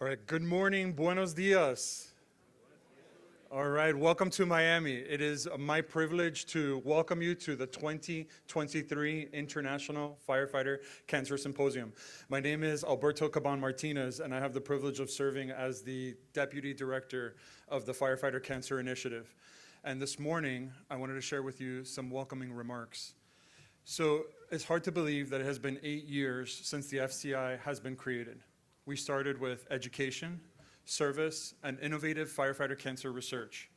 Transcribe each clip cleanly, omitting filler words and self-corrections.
All right, good morning, buenos dias. All right, welcome to Miami. It is my privilege to welcome you to the 2023 International Firefighter Cancer Symposium. My name is Alberto Caban Martinez, and I have the privilege of serving as the Deputy Director of the Firefighter Cancer Initiative. And this morning, I wanted to share with you some welcoming remarks. So it's hard to believe that it has been 8 years since the FCI has been created. We started with education, service, and innovative firefighter cancer research.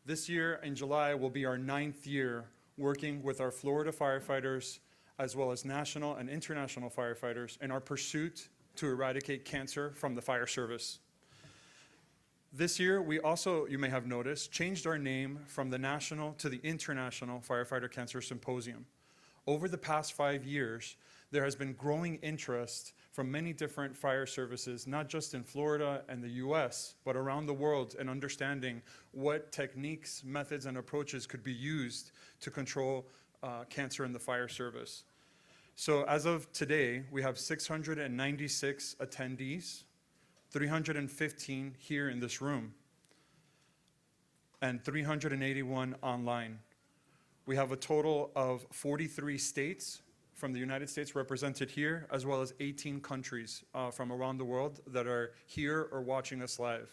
This year in July will be our 9th year working with our Florida firefighters as well as national and international firefighters in our pursuit to eradicate cancer from the fire service. This year, we also, you may have noticed, changed our name from the National to the International Firefighter Cancer Symposium. Over the past 5 years, there has been growing interest from many different fire services, not just in Florida and the US, but around the world, in understanding what techniques, methods, and approaches could be used to control cancer in the fire service. So as of today, we have 696 attendees, 315 here in this room, and 381 online. We have a total of 43 states from the United States represented here, as well as 18 countries from around the world that are here or watching us live.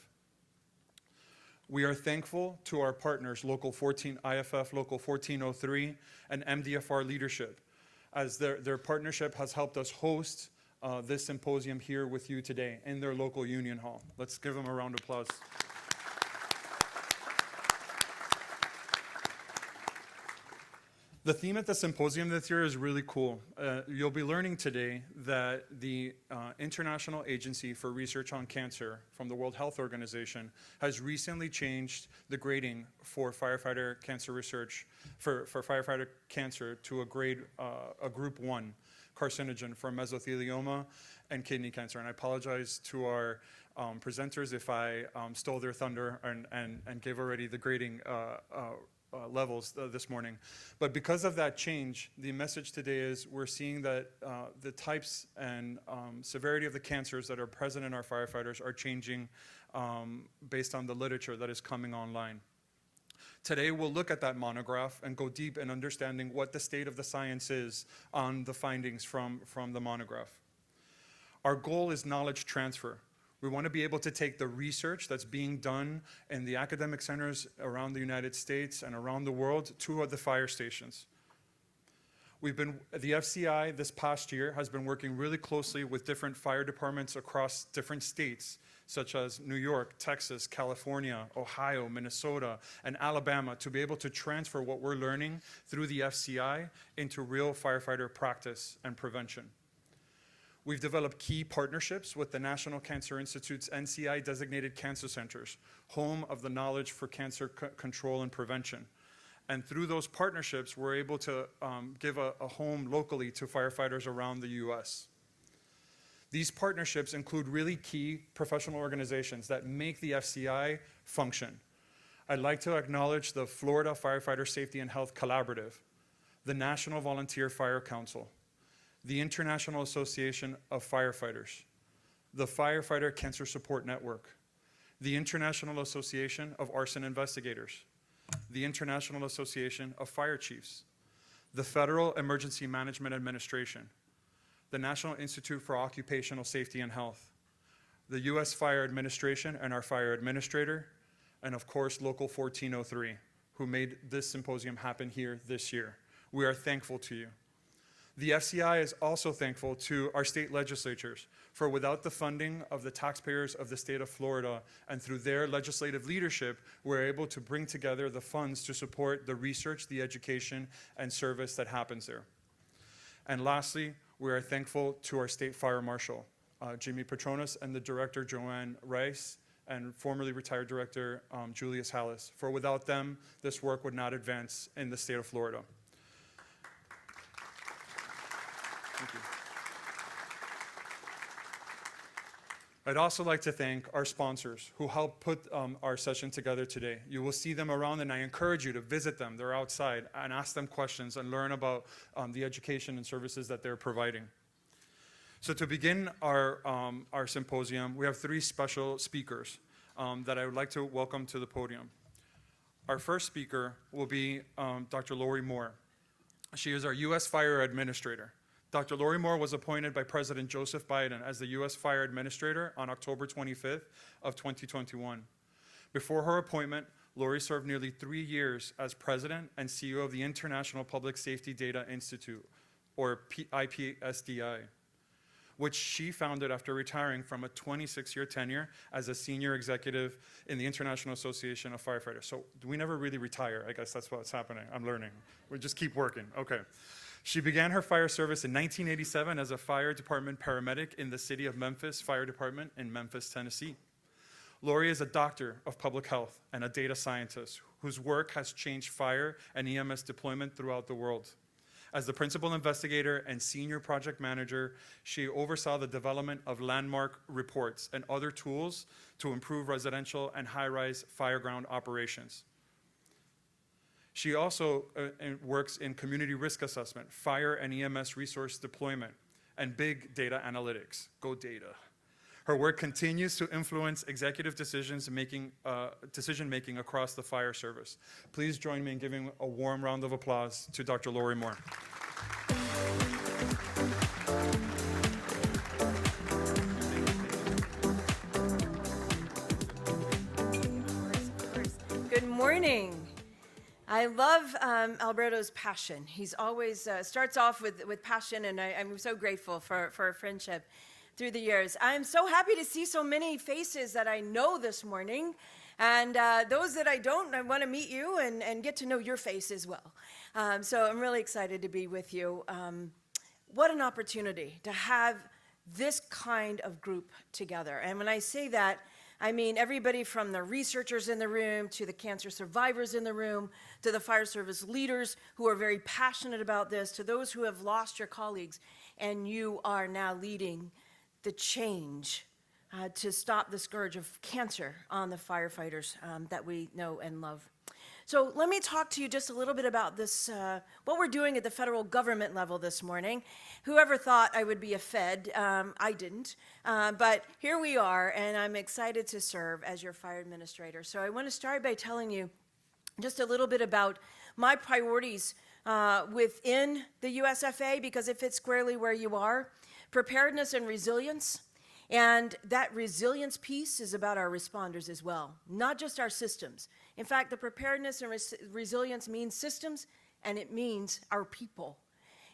We are thankful to our partners, IAFF Local 1403 and MDFR Leadership, as their partnership has helped us host this symposium here with you today in their local union hall. Let's give them a round of applause. The theme at the symposium this year is really cool. You'll be learning today that the International Agency for Research on Cancer from the World Health Organization has recently changed the grading for firefighter cancer research, for firefighter cancer to a group 1 carcinogen for mesothelioma and kidney cancer. And I apologize to our presenters if I stole their thunder and gave already the grading levels this morning. But because of that change, the message today is we're seeing that the types and severity of the cancers that are present in our firefighters are changing based on the literature that is coming online. Today, we'll look at that monograph and go deep in understanding what the state of the science is on the findings from the monograph. Our goal is knowledge transfer. We want to be able to take the research that's being done in the academic centers around the United States and around the world to the fire stations. The FCI this past year has been working really closely with different fire departments across different states, such as New York, Texas, California, Ohio, Minnesota, and Alabama, to be able to transfer what we're learning through the FCI into real firefighter practice and prevention. We've developed key partnerships with the National Cancer Institute's NCI-designated cancer centers, home of the knowledge for cancer control and prevention. And through those partnerships, we're able to give a home locally to firefighters around the US. These partnerships include really key professional organizations that make the FCI function. I'd like to acknowledge the Florida Firefighter Safety and Health Collaborative, the National Volunteer Fire Council, the International Association of Firefighters, the Firefighter Cancer Support Network, the International Association of Arson Investigators, the International Association of Fire Chiefs, the Federal Emergency Management Administration, the National Institute for Occupational Safety and Health, the U.S. Fire Administration and our fire administrator, and of course, Local 1403, who made this symposium happen here this year. We are thankful to you. The FCI is also thankful to our state legislatures, for without the funding of the taxpayers of the state of Florida and through their legislative leadership, we're able to bring together the funds to support the research, the education, and service that happens there. And lastly, we are thankful to our state fire marshal, Jimmy Petronas, and the director, Joanne Rice, and formerly retired director, Julius Hallis. For without them, this work would not advance in the state of Florida. Thank you. I'd also like to thank our sponsors who helped put our session together today. You will see them around, and I encourage you to visit them. They're outside, and ask them questions and learn about the education and services that they're providing. So to begin our symposium, we have 3 special speakers that I would like to welcome to the podium. Our first speaker will be Dr. Lori Moore. She is our U.S. Fire Administrator. Dr. Lori Moore was appointed by President Joseph Biden as the U.S. Fire Administrator on October 25th of 2021. Before her appointment, Lori served nearly 3 years as President and CEO of the International Public Safety Data Institute, or IPSDI, which she founded after retiring from a 26-year tenure as a senior executive in the International Association of Firefighters. So we never really retire. I guess that's what's happening. I'm learning. We just keep working. Okay. She began her fire service in 1987 as a fire department paramedic in the City of Memphis Fire Department in Memphis, Tennessee. Lori is a doctor of public health and a data scientist whose work has changed fire and EMS deployment throughout the world. As the principal investigator and senior project manager, she oversaw the development of landmark reports and other tools to improve residential and high-rise fireground operations. She also works in community risk assessment, fire and EMS resource deployment, and big data analytics. Go data. Her work continues to influence executive decision-making across the fire service. Please join me in giving a warm round of applause to Dr. Lori Moore. Good morning. I love Alberto's passion. He's always starts off with passion, and I'm so grateful for our friendship through the years. I'm so happy to see so many faces that I know this morning, and those that I don't, I want to meet you and get to know your face as well. So I'm really excited to be with you. What an opportunity to have this kind of group together. And when I say that, I mean everybody from the researchers in the room to the cancer survivors in the room to the fire service leaders who are very passionate about this, to those who have lost your colleagues, and you are now leading the change to stop the scourge of cancer on the firefighters that we know and love. So let me talk to you just a little bit about this, what we're doing at the federal government level this morning. Whoever thought I would be a Fed, I didn't, but here we are, and I'm excited to serve as your fire administrator. So I want to start by telling you just a little bit about my priorities within the USFA, because it fits squarely where you are. Preparedness and resilience, and that resilience piece is about our responders as well, not just our systems. In fact, the preparedness and resilience means systems, and it means our people.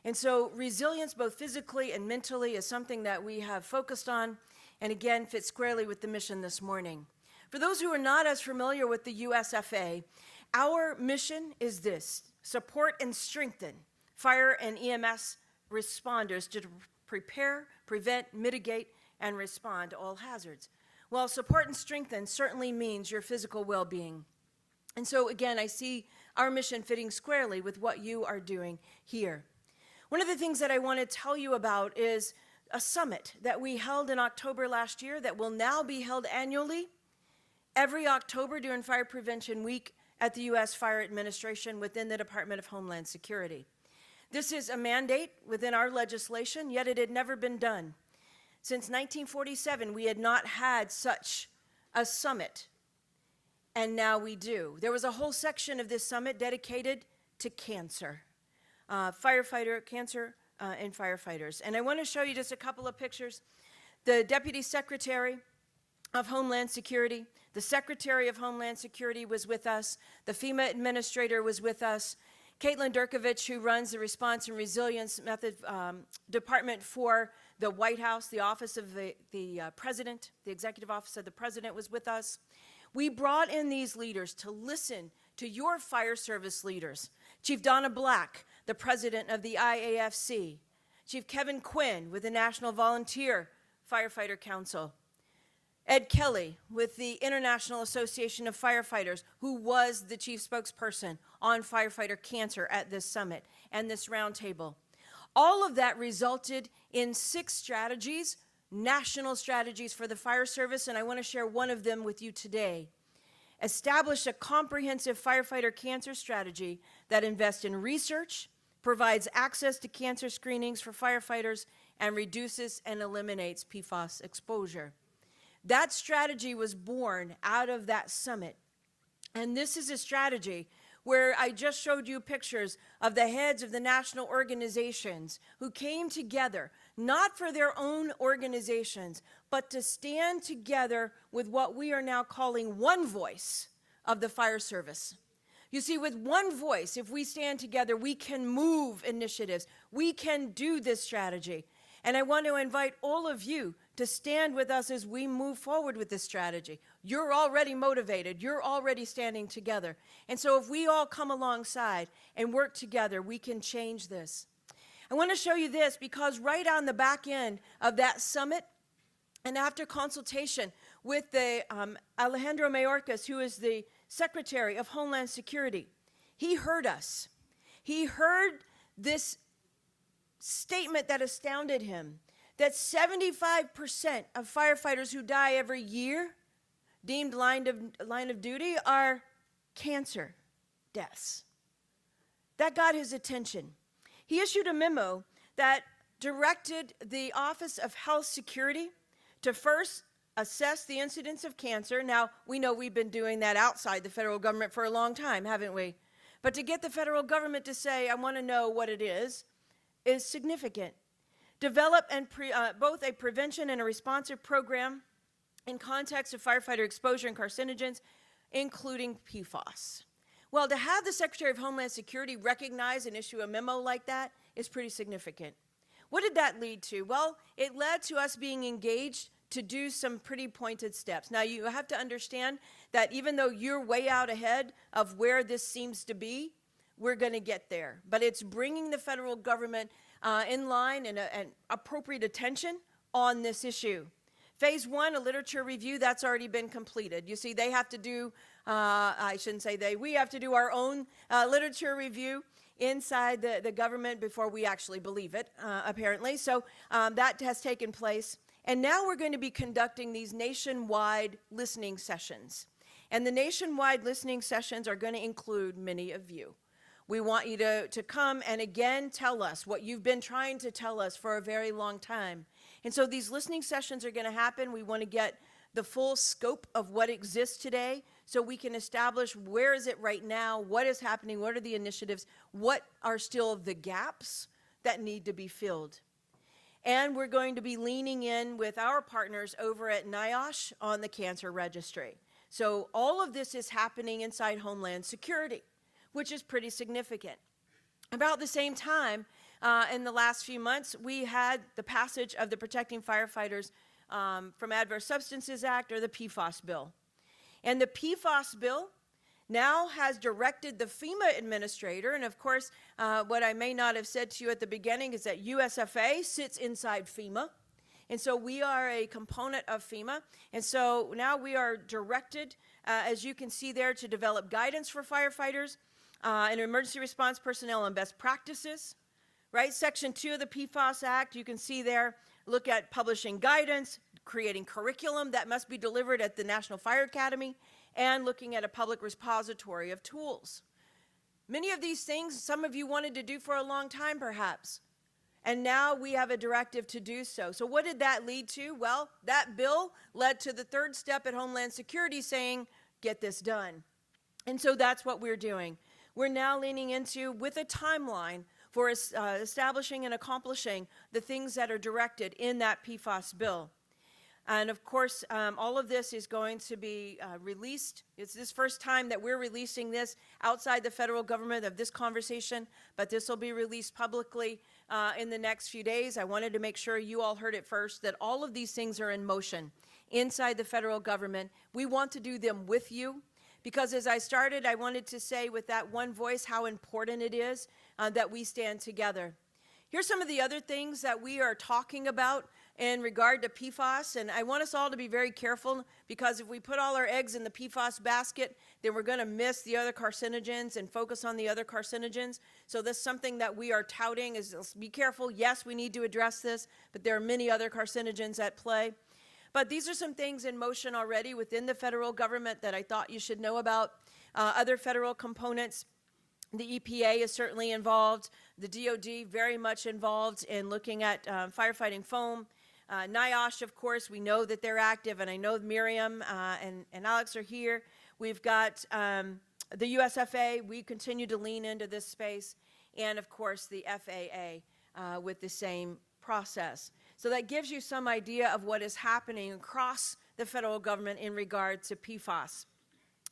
And so resilience, both physically and mentally, is something that we have focused on, and again, fits squarely with the mission this morning. For those who are not as familiar with the USFA, our mission is this: support and strengthen fire and EMS responders to prepare, prevent, mitigate, and respond to all hazards. Well, support and strengthen certainly means your physical well-being. And so again, I see our mission fitting squarely with what you are doing here. One of the things that I want to tell you about is a summit that we held in October last year that will now be held annually every October during Fire Prevention Week at the U.S. Fire Administration within the Department of Homeland Security. This is a mandate within our legislation, yet it had never been done. Since 1947, we had not had such a summit, and now we do. There was a whole section of this summit dedicated to cancer, cancer and firefighters. And I want to show you just a couple of pictures. The Deputy Secretary of Homeland Security, the Secretary of Homeland Security was with us, the FEMA Administrator was with us, Caitlin Durkovich, who runs the Response and Resilience Method Department for the White House, the Office of the President, the Executive Office of the President, was with us. We brought in these leaders to listen to your fire service leaders. Chief Donna Black, the President of the IAFC. Chief Kevin Quinn with the National Volunteer Firefighter Council. Ed Kelly with the International Association of Firefighters, who was the chief spokesperson on firefighter cancer at this summit and this roundtable. All of that resulted in 6 strategies, national strategies for the fire service, and I want to share one of them with you today. Establish a comprehensive firefighter cancer strategy that invests in research, provides access to cancer screenings for firefighters, and reduces and eliminates PFAS exposure. That strategy was born out of that summit. And this is a strategy where I just showed you pictures of the heads of the national organizations who came together, not for their own organizations, but to stand together with what we are now calling one voice of the fire service. You see, with one voice, if we stand together, we can move initiatives. We can do this strategy. And I want to invite all of you to stand with us as we move forward with this strategy. You're already motivated. You're already standing together. And so if we all come alongside and work together, we can change this. I want to show you this because right on the back end of that summit, and after consultation with the Alejandro Mayorkas, who is the Secretary of Homeland Security, he heard us. He heard this statement that astounded him, that 75% of firefighters who die every year deemed line of duty are cancer deaths. That got his attention. He issued a memo that directed the Office of Health Security to first assess the incidence of cancer. Now, we know we've been doing that outside the federal government for a long time, haven't we? But to get the federal government to say, I want to know what it is significant. Develop both a prevention and a responsive program in context of firefighter exposure and carcinogens, including PFAS. Well, to have the Secretary of Homeland Security recognize and issue a memo like that is pretty significant. What did that lead to? Well, it led to us being engaged to do some pretty pointed steps. Now, you have to understand that even though you're way out ahead of where this seems to be, we're going to get there. But it's bringing the federal government in line and appropriate attention on this issue. Phase one, a literature review, that's already been completed. You see, they have to do, I shouldn't say they, we have to do our own literature review inside the government before we actually believe it, apparently. So that has taken place. And now we're going to be conducting these nationwide listening sessions. And the nationwide listening sessions are going to include many of you. We want you to come and again tell us what you've been trying to tell us for a very long time. And so these listening sessions are going to happen. We want to get the full scope of what exists today so we can establish where is it right now, what is happening, what are the initiatives, what are still the gaps that need to be filled. And we're going to be leaning in with our partners over at NIOSH on the cancer registry. So all of this is happening inside Homeland Security, which is pretty significant. About the same time, in the last few months, we had the passage of the Protecting Firefighters from Adverse Substances Act, or the PFAS bill. And the PFAS bill now has directed the FEMA administrator, and of course, what I may not have said to you at the beginning is that USFA sits inside FEMA. And so we are a component of FEMA. And so now we are directed, as you can see there, to develop guidance for firefighters and emergency response personnel on best practices, right? Section 2 of the PFAS Act, you can see there, look at publishing guidance, creating curriculum that must be delivered at the National Fire Academy, and looking at a public repository of tools. Many of these things, some of you wanted to do for a long time, perhaps. And now we have a directive to do so. So what did that lead to? Well, that bill led to the third step at Homeland Security saying, get this done. And so that's what we're doing. We're now leaning into, with a timeline, for establishing and accomplishing the things that are directed in that PFAS bill. And of course, all of this is going to be released. It's this first time that we're releasing this outside the federal government of this conversation, but this will be released publicly in the next few days. I wanted to make sure you all heard it first, that all of these things are in motion inside the federal government. We want to do them with you, because as I started, I wanted to say with that one voice how important it is that we stand together. Here's some of the other things that we are talking about in regard to PFAS, and I want us all to be very careful, because if we put all our eggs in the PFAS basket, then we're going to miss the other carcinogens and focus on the other carcinogens. So this is something that we are touting, is be careful. Yes, we need to address this, but there are many other carcinogens at play. But these are some things in motion already within the federal government that I thought you should know about. Other federal components The EPA is certainly involved. The DoD very much involved in looking at firefighting foam. NIOSH, of course, we know that they're active, and I know Miriam and Alex are here. We've got the USFA. We continue to lean into this space. And, of course, the FAA with the same process. So that gives you some idea of what is happening across the federal government in regard to PFAS.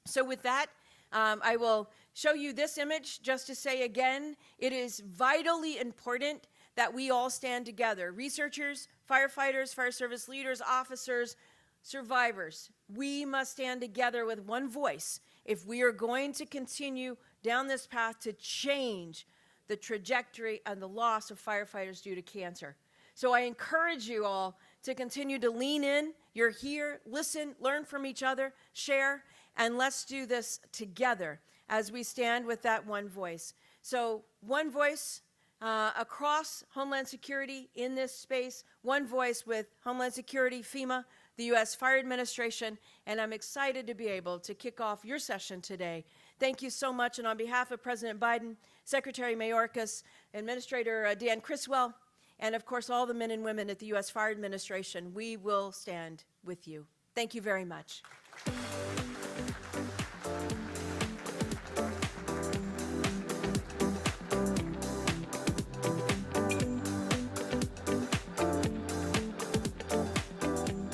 So with that, I will show you this image just to say again, it is vitally important that we all stand together. Researchers, firefighters, fire service leaders, officers, survivors. We must stand together with one voice if we are going to continue down this path to change the trajectory and the loss of firefighters due to cancer. So I encourage you all to continue to lean in. You're here, listen, learn from each other, share, and let's do this together as we stand with that one voice. So one voice across Homeland Security in this space, one voice with Homeland Security, FEMA, the U.S. Fire Administration, and I'm excited to be able to kick off your session today. Thank you so much, and on behalf of President Biden, Secretary Mayorkas, Administrator Dan Criswell, and of course all the men and women at the U.S. Fire Administration, we will stand with you. Thank you very much.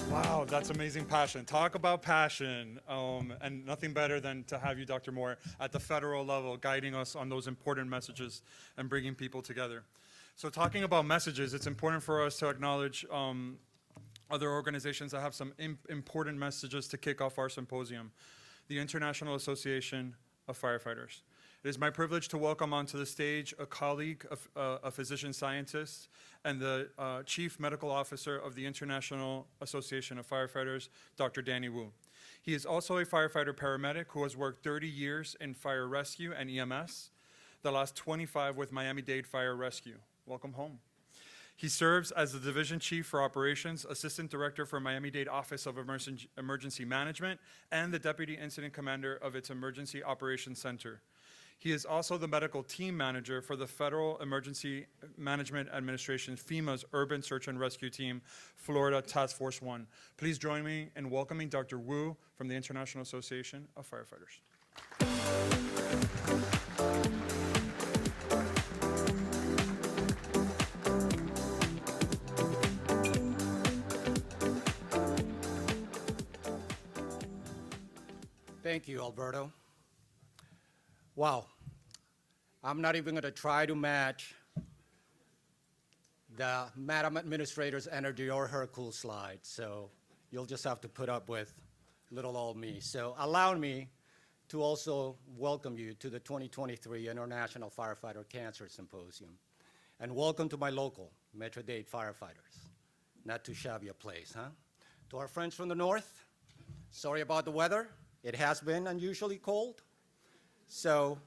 Wow, that's amazing passion. Talk about passion. And nothing better than to have you, Dr. Moore, at the federal level, guiding us on those important messages and bringing people together. So talking about messages, it's important for us to acknowledge other organizations that have some important messages to kick off our symposium. The International Association of Firefighters. It is my privilege to welcome onto the stage a colleague, a physician scientist, and the Chief Medical Officer of the International Association of Firefighters, Dr. Danny Wu. He is also a firefighter paramedic who has worked 30 years in fire rescue and EMS, the last 25 with Miami-Dade Fire Rescue. Welcome home. He serves as the Division Chief for Operations, Assistant Director for Miami-Dade Office of Emergency Management, and the Deputy Incident Commander of its Emergency Operations Center. He is also the Medical Team Manager for the Federal Emergency Management Administration, FEMA's Urban Search and Rescue Team, Florida Task Force 1. Please join me in welcoming Dr. Wu from the International Association of Firefighters. Thank you, Alberto. Wow. I'm not even going to try to match the Madam Administrator's energy or her cool slide, so you'll just have to put up with little old me. So allow me to also welcome you to the 2023 International Firefighter Cancer Symposium, and welcome to my local Metro-Dade firefighters. Not too shabby a place, huh? To our friends from the north, sorry about the weather. It has been unusually cold. So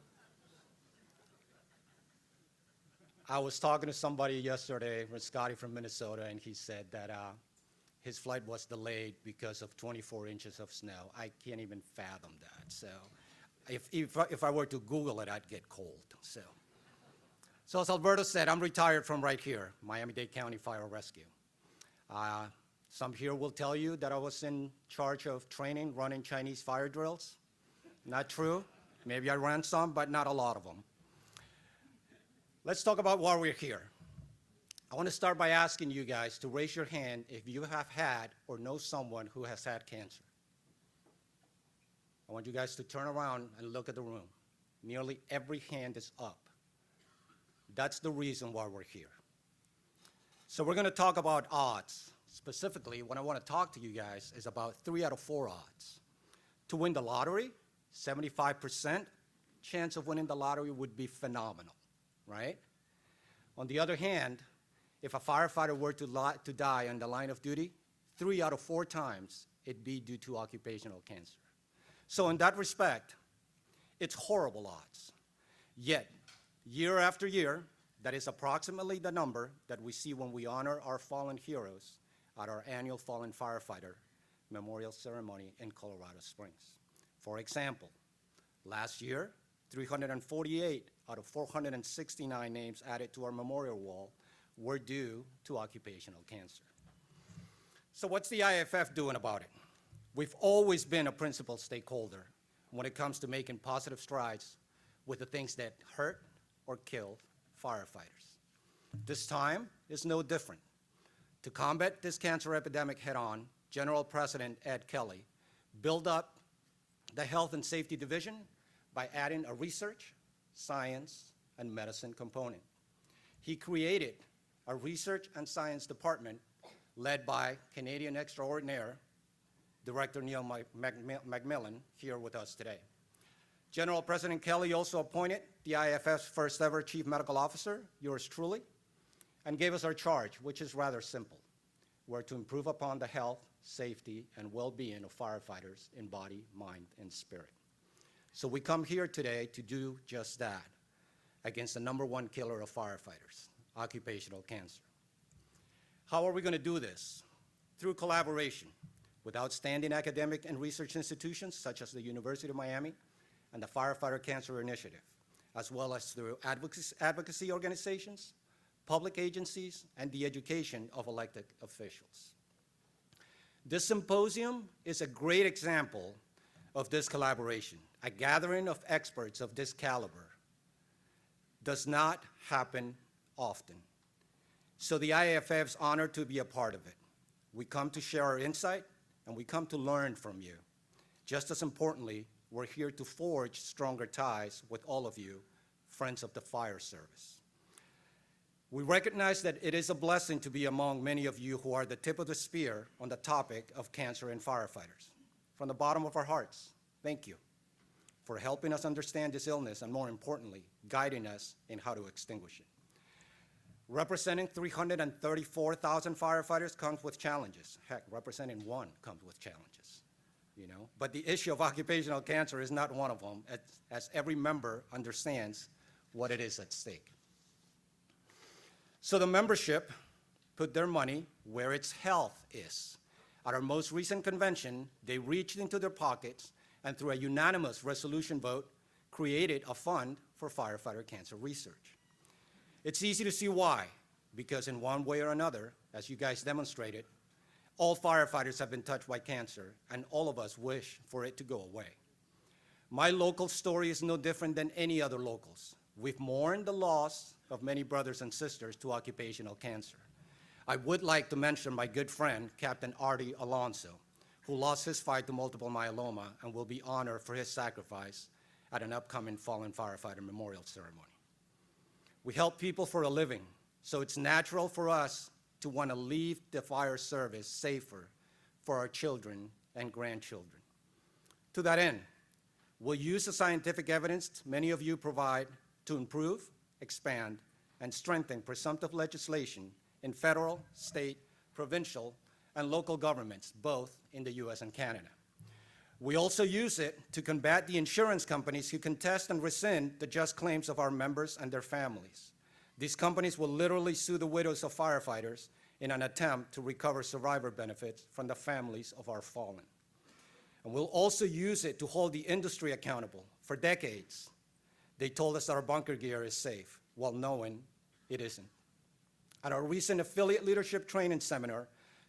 I was talking to somebody yesterday, Scotty from Minnesota, and he said that his flight was delayed because of 24 inches of snow. I can't even fathom that. So if I were to Google it, I'd get cold. So as Alberto said, I'm retired from right here, Miami-Dade County Fire Rescue. Some here will tell you that I was in charge of training, running Chinese fire drills. Not true. Maybe I ran some, but not a lot of them. Let's talk about why we're here. I want to start by asking you guys to raise your hand if you have had or know someone who has had cancer. I want you guys to turn around and look at the room. Nearly every hand is up. That's the reason why we're here. So we're going to talk about odds. Specifically, what I want to talk to you guys is about 3 out of 4 odds. To win the lottery, 75% chance of winning the lottery would be phenomenal, right? On the other hand, if a firefighter were to die on the line of duty, 3 out of 4 times it'd be due to occupational cancer. So in that respect, it's horrible odds. Yet, year after year, that is approximately the number that we see when we honor our fallen heroes at our annual Fallen Firefighter Memorial Ceremony in Colorado Springs. For example, last year, 348 out of 469 names added to our memorial wall were due to occupational cancer. So what's the IAFF doing about it? We've always been a principal stakeholder when it comes to making positive strides with the things that hurt or kill firefighters. This time is no different. To combat this cancer epidemic head-on, General President Ed Kelly built up the Health and Safety Division by adding a research, science, and medicine component. He created a research and science department led by Canadian extraordinaire Director Neil McMillan, here with us today. General President Kelly also appointed the IAFF's first ever Chief Medical Officer, yours truly, and gave us our charge, which is rather simple. We're to improve upon the health, safety, and well-being of firefighters in body, mind, and spirit. So we come here today to do just that against the #1 killer of firefighters, occupational cancer. How are we going to do this? Through collaboration with outstanding academic and research institutions such as the University of Miami and the Firefighter Cancer Initiative, as well as through advocacy organizations, public agencies, and the education of elected officials. This symposium is a great example of this collaboration. A gathering of experts of this caliber does not happen often. So the IAFF is honored to be a part of it. We come to share our insight, and we come to learn from you. Just as importantly, we're here to forge stronger ties with all of you, friends of the fire service. We recognize that it is a blessing to be among many of you who are the tip of the spear on the topic of cancer and firefighters. From the bottom of our hearts, thank you for helping us understand this illness and, more importantly, guiding us in how to extinguish it. Representing 334,000 firefighters comes with challenges. Heck, representing one comes with challenges, you know? But the issue of occupational cancer is not one of them, as every member understands what it is at stake. So the membership put their money where its health is. At our most recent convention, they reached into their pockets and through a unanimous resolution vote, created a fund for firefighter cancer research. It's easy to see why, because in one way or another, as you guys demonstrated, all firefighters have been touched by cancer, and all of us wish for it to go away. My local story is no different than any other locals. We've mourned the loss of many brothers and sisters to occupational cancer. I would like to mention my good friend, Captain Artie Alonso, who lost his fight to multiple myeloma and will be honored for his sacrifice at an upcoming fallen firefighter memorial ceremony. We help people for a living, so it's natural for us to want to leave the fire service safer for our children and grandchildren. To that end, we'll use the scientific evidence many of you provide to improve, expand, and strengthen presumptive legislation in federal, state, provincial, and local governments, both in the US and Canada. We also use it to combat the insurance companies who contest and rescind the just claims of our members and their families. These companies will literally sue the widows of firefighters in an attempt to recover survivor benefits from the families of our fallen. And we'll also use it to hold the industry accountable. For decades, they told us that our bunker gear is safe, while knowing it isn't. At our recent affiliate leadership training seminar,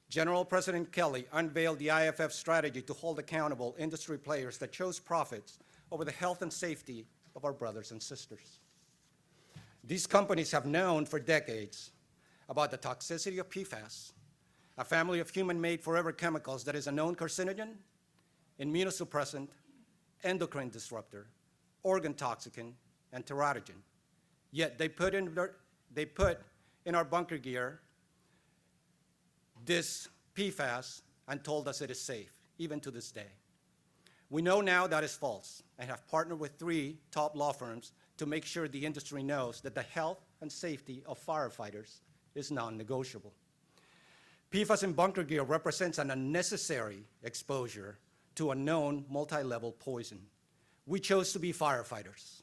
General President Kelly unveiled the IAFF strategy to hold accountable industry players that chose profits over the health and safety of our brothers and sisters. These companies have known for decades about the toxicity of PFAS, a family of human-made forever chemicals that is a known carcinogen, immunosuppressant, endocrine disruptor, organ toxicant, and teratogen. Yet they put in our bunker gear this PFAS and told us it is safe, even to this day. We know now that is false and have partnered with 3 top law firms to make sure the industry knows that the health and safety of firefighters is non-negotiable. PFAS in bunker gear represents an unnecessary exposure to a known multi-level poison. We chose to be firefighters,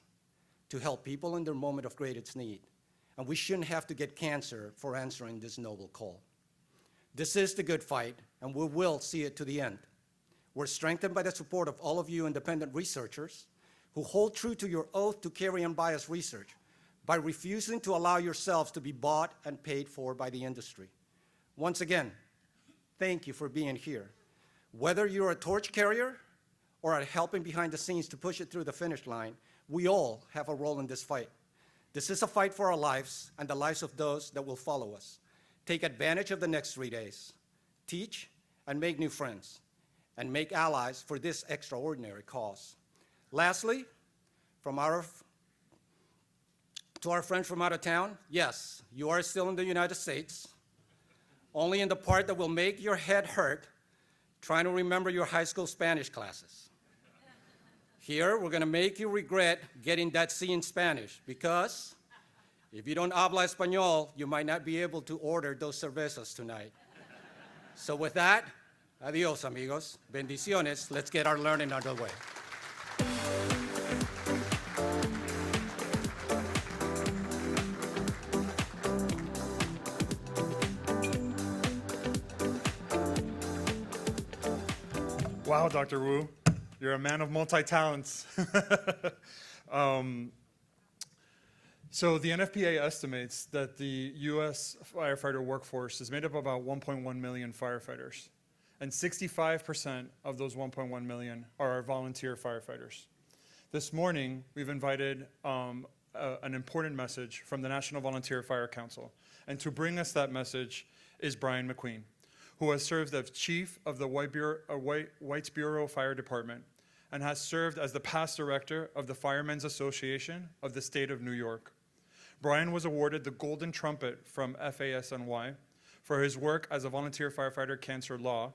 to help people in their moment of greatest need, and we shouldn't have to get cancer for answering this noble call. This is the good fight, and we will see it to the end. We're strengthened by the support of all of you independent researchers who hold true to your oath to carry unbiased research by refusing to allow yourselves to be bought and paid for by the industry. Once again, thank you for being here. Whether you're a torch carrier or are helping behind the scenes to push it through the finish line, we all have a role in this fight. This is a fight for our lives and the lives of those that will follow us. Take advantage of the next 3 days. Teach and make new friends, and make allies for this extraordinary cause. Lastly, to our friends from out of town, yes, you are still in the United States, only in the part that will make your head hurt trying to remember your high school Spanish classes. Here, we're gonna make you regret getting that C in Spanish, because if you don't habla español, you might not be able to order those cervezas tonight. So with that, adios, amigos. Bendiciones. Let's get our learning underway. Wow, Dr. Wu, you're a man of multi-talents. So the NFPA estimates that the U.S. firefighter workforce is made up of about 1.1 million firefighters, and 65% of those 1.1 million are our volunteer firefighters. This morning, we've invited an important message from the National Volunteer Fire Council, and to bring us that message is Brian McQueen, who has served as chief of the Whitesboro Fire Department and has served as the past director of the Firemen's Association of the state of New York. Brian was awarded the Golden Trumpet from FASNY for his work as a volunteer firefighter cancer law,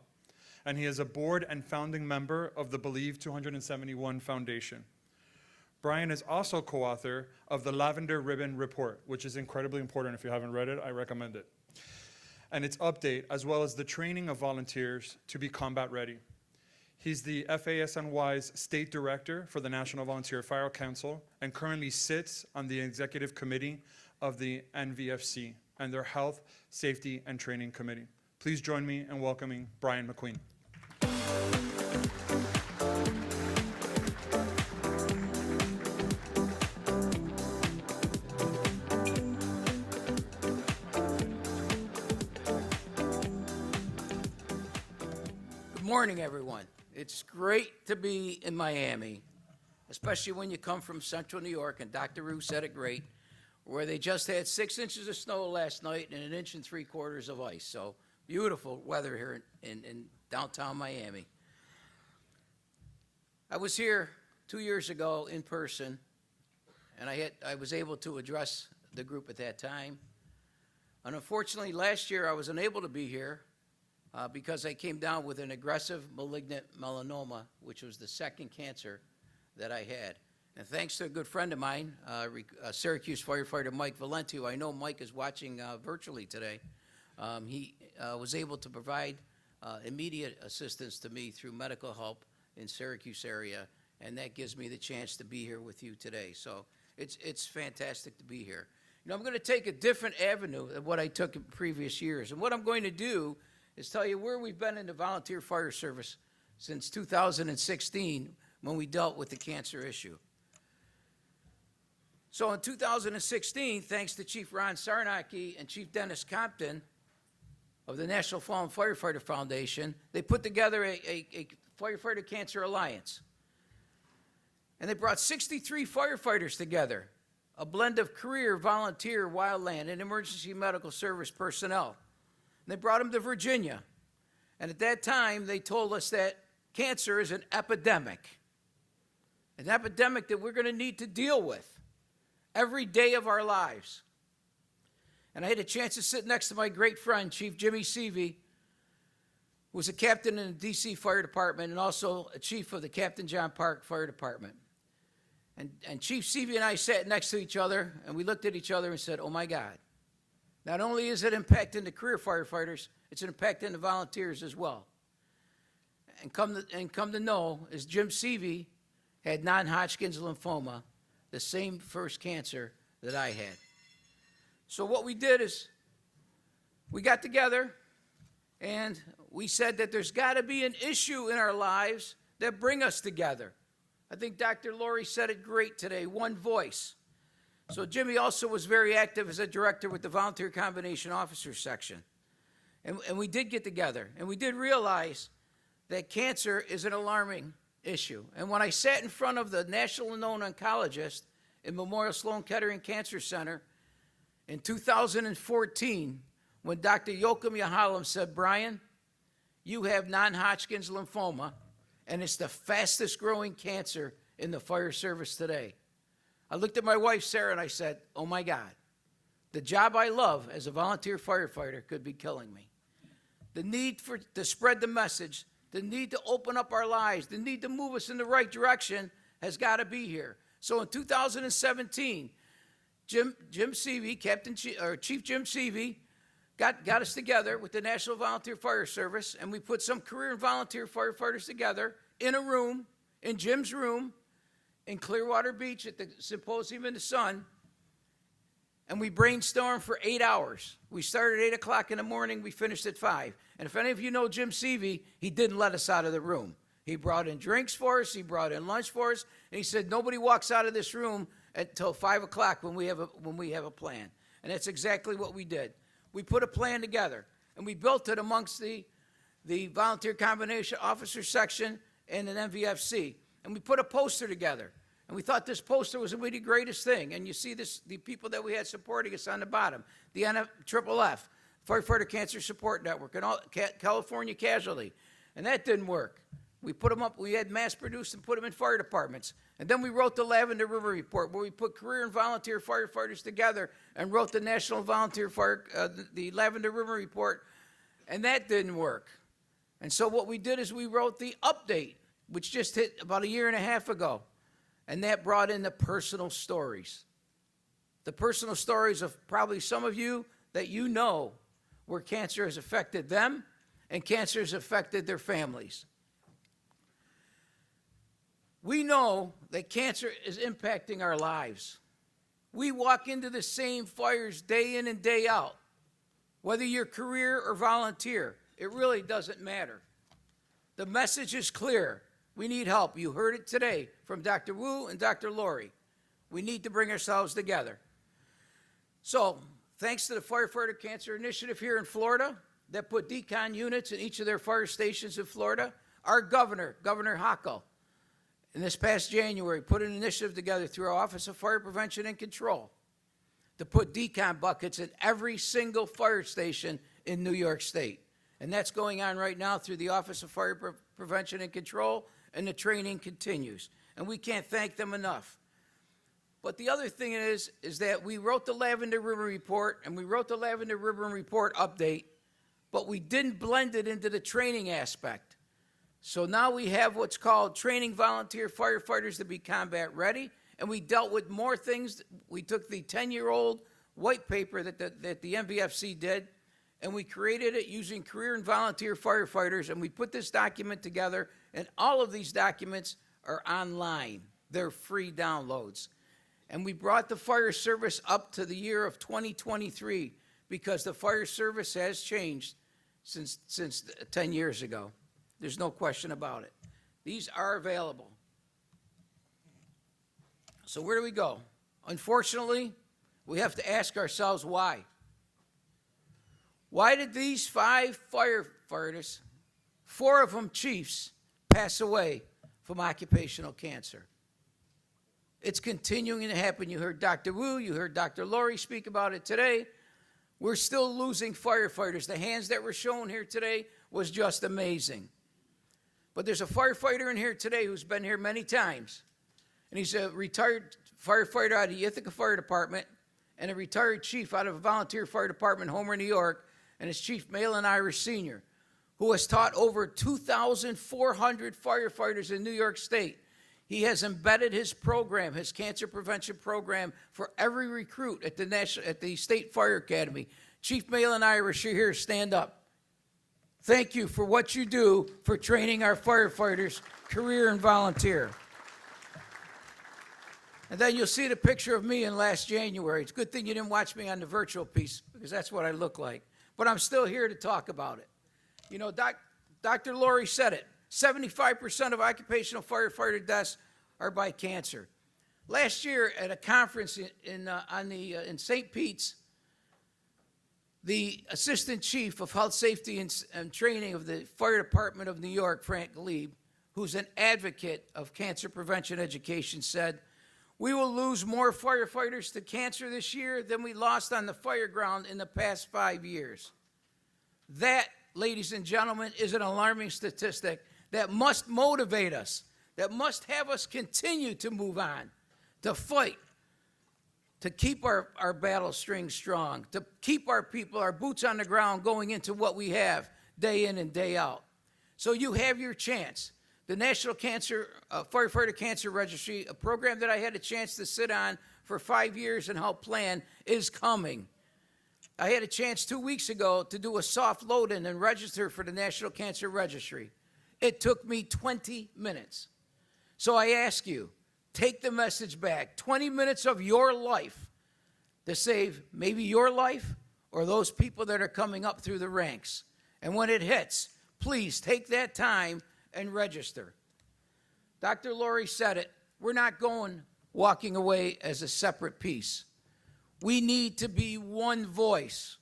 and he is a board and founding member of the Believe 271 Foundation. Brian is also co-author of the Lavender Ribbon Report, which is incredibly important. If you haven't read it, I recommend it, and its update, as well as the training of volunteers to be combat ready. He's the FASNY's state director for the National Volunteer Fire Council and currently sits on the executive committee of the NVFC and their Health, Safety, and Training Committee. Please join me in welcoming Brian McQueen. Good morning, everyone. It's great to be in Miami, especially when you come from central New York, and Dr. Rue said it great, where they just had 6 inches of snow last night and 1 3/4 inches of ice. So beautiful weather here in downtown Miami. I was here 2 years ago in person, and I was able to address the group at that time. And unfortunately, last year I was unable to be here because I came down with an aggressive malignant melanoma, which was the second cancer that I had. And thanks to a good friend of mine, Syracuse firefighter Mike Valenti, who I know Mike is watching virtually today, he was able to provide immediate assistance to me through medical help in Syracuse area, and that gives me the chance to be here with you today. So it's fantastic to be here. You know, I'm going to take a different avenue than what I took in previous years, and what I'm going to do is tell you where we've been in the volunteer fire service since 2016 when we dealt with the cancer issue. So in 2016, thanks to Chief Ron Sarnacki and Chief Dennis Compton of the National Fallen Firefighter Foundation, they put together a Firefighter Cancer Alliance. And they brought 63 firefighters together, a blend of career, volunteer, wildland, and emergency medical service personnel. And they brought them to Virginia. And at that time, they told us that cancer is an epidemic that we're going to need to deal with every day of our lives. And I had a chance to sit next to my great friend, Chief Jimmy Seavey, who was a captain in the D.C. Fire Department and also a chief of the Captain John Park Fire Department. And Chief Seavey and I sat next to each other, and we looked at each other and said, oh, my God. Not only is it impacting the career firefighters, it's impacting the volunteers as well. And come to know, as Jim Seavey had non-Hodgkin's lymphoma, the same first cancer that I had. So what we did is we got together and we said that there's got to be an issue in our lives that bring us together. I think Dr. Lori said it great today, one voice. So Jimmy also was very active as a director with the Volunteer Combination Officers section. And we did get together, and we did realize that cancer is an alarming issue. And when I sat in front of the national known oncologist in Memorial Sloan Kettering Cancer Center in 2014, when Dr. Yoakum Yahalem said, Brian, you have non-Hodgkin's lymphoma, and it's the fastest growing cancer in the fire service today. I looked at my wife, Sarah, and I said, oh my God, the job I love as a volunteer firefighter could be killing me. The need to spread the message, the need to open up our lives, the need to move us in the right direction has got to be here. So in 2017, Jim Seavey, Chief Jim Seavey, got us together with the National Volunteer Fire Service, and we put some career and volunteer firefighters together in a room, in Jim's room, in Clearwater Beach at the Symposium in the Sun, and we brainstormed for 8 hours. We started at 8 o'clock in the morning, we finished at 5. And if any of you know Jim Seavey, he didn't let us out of the room. He brought in drinks for us, he brought in lunch for us, and he said, nobody walks out of this room until 5 o'clock when we have a plan. And that's exactly what we did. We put a plan together, and we built it amongst the Volunteer Combination Officer section and an MVFC. And we put a poster together, and we thought this poster was really the greatest thing. And you see the people that we had supporting us on the bottom, the IAFF, Firefighter Cancer Support Network, and all, California Casualty. And that didn't work. We put them up, we had mass produced and put them in fire departments. And then we wrote the Lavender River Report, where we put career and volunteer firefighters together and wrote the National Volunteer Fire, the Lavender River Report, and that didn't work. And so what we did is we wrote the update, which just hit about 1.5 years ago, and that brought in the personal stories. The personal stories of probably some of you that you know where cancer has affected them and cancer has affected their families. We know that cancer is impacting our lives. We walk into the same fires day in and day out. Whether you're career or volunteer, it really doesn't matter. The message is clear. We need help. You heard it today from Dr. Wu and Dr. Lori. We need to bring ourselves together. So, thanks to the Firefighter Cancer Initiative here in Florida that put decon units in each of their fire stations in Florida, our governor, Governor Hochul, in this past January, put an initiative together through our Office of Fire Prevention and Control to put decon buckets in every single fire station in New York State. And that's going on right now through the Office of Fire Prevention and Control, and the training continues. And we can't thank them enough. But the other thing is that we wrote the Lavender River Report, and we wrote the Lavender River Report update, but we didn't blend it into the training aspect. So now we have what's called training volunteer firefighters to be combat ready, and we dealt with more things. We took the 10-year-old white paper that the MVFC did, and we created it using career and volunteer firefighters, and we put this document together, and all of these documents are online. They're free downloads. And we brought the fire service up to the year of 2023 because the fire service has changed since 10 years ago. There's no question about it. These are available. So where do we go? Unfortunately, we have to ask ourselves why. Why did these 5 firefighters, 4 of them chiefs, pass away from occupational cancer? It's continuing to happen. You heard Dr. Wu, you heard Dr. Lori speak about it today. We're still losing firefighters. The hands that were shown here today was just amazing. But there's a firefighter in here today who's been here many times. And he's a retired firefighter out of the Ithaca Fire Department and a retired chief out of a volunteer fire department in Homer, New York, and it's Chief Malin Irish Sr., who has taught over 2,400 firefighters in New York State. He has embedded his program, his cancer prevention program, for every recruit at the State Fire Academy. Chief Malin Irish, you're here, stand up. Thank you for what you do for training our firefighters, career and volunteer. And then you'll see the picture of me in last January. It's a good thing you didn't watch me on the virtual piece, because that's what I look like. But I'm still here to talk about it. You know, Dr. Lori said it. 75% of occupational firefighter deaths are by cancer. Last year at a conference in St. Pete's, the Assistant Chief of Health, Safety, and Training of the Fire Department of New York, Frank Glebe, who's an advocate of cancer prevention education, said, "We will lose more firefighters to cancer this year than we lost on the fire ground in the past 5 years." That, ladies and gentlemen, is an alarming statistic that must motivate us, that must have us continue to move on, to fight, to keep our battle strings strong, to keep our people, our boots on the ground going into what we have day in and day out. So you have your chance. The National Firefighter Cancer Registry, a program that I had a chance to sit on for 5 years and help plan, is coming. I had a chance 2 weeks ago to do a soft load-in and register for the National Cancer Registry. It took me 20 minutes. So I ask you, take the message back. 20 minutes of your life to save maybe your life or those people that are coming up through the ranks. And when it hits, please take that time and register. Dr. Laurie said it. We're not walking away as a separate piece. We need to be one voice.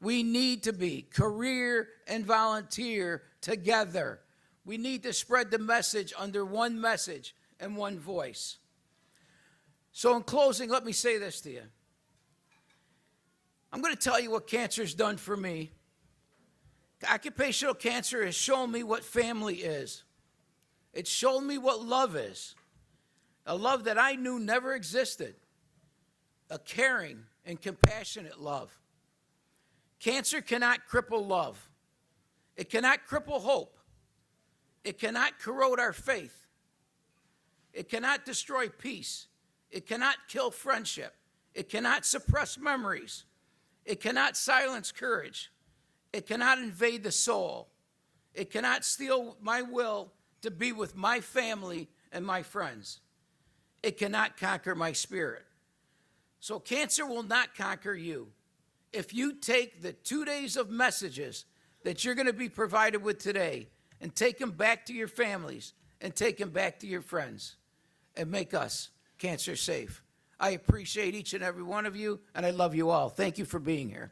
We need to be career and volunteer together. We need to spread the message under one message and one voice. So in closing, let me say this to you. I'm going to tell you what cancer's done for me. Occupational cancer has shown me what family is. It's shown me what love is. A love that I knew never existed. A caring and compassionate love. Cancer cannot cripple love. It cannot cripple hope. It cannot corrode our faith. It cannot destroy peace. It cannot kill friendship. It cannot suppress memories. It cannot silence courage. It cannot invade the soul. It cannot steal my will to be with my family and my friends. It cannot conquer my spirit. So cancer will not conquer you. If you take the 2 days of messages that you're going to be provided with today and take them back to your families and take them back to your friends and make us cancer safe. I appreciate each and every one of you, and I love you all. Thank you for being here.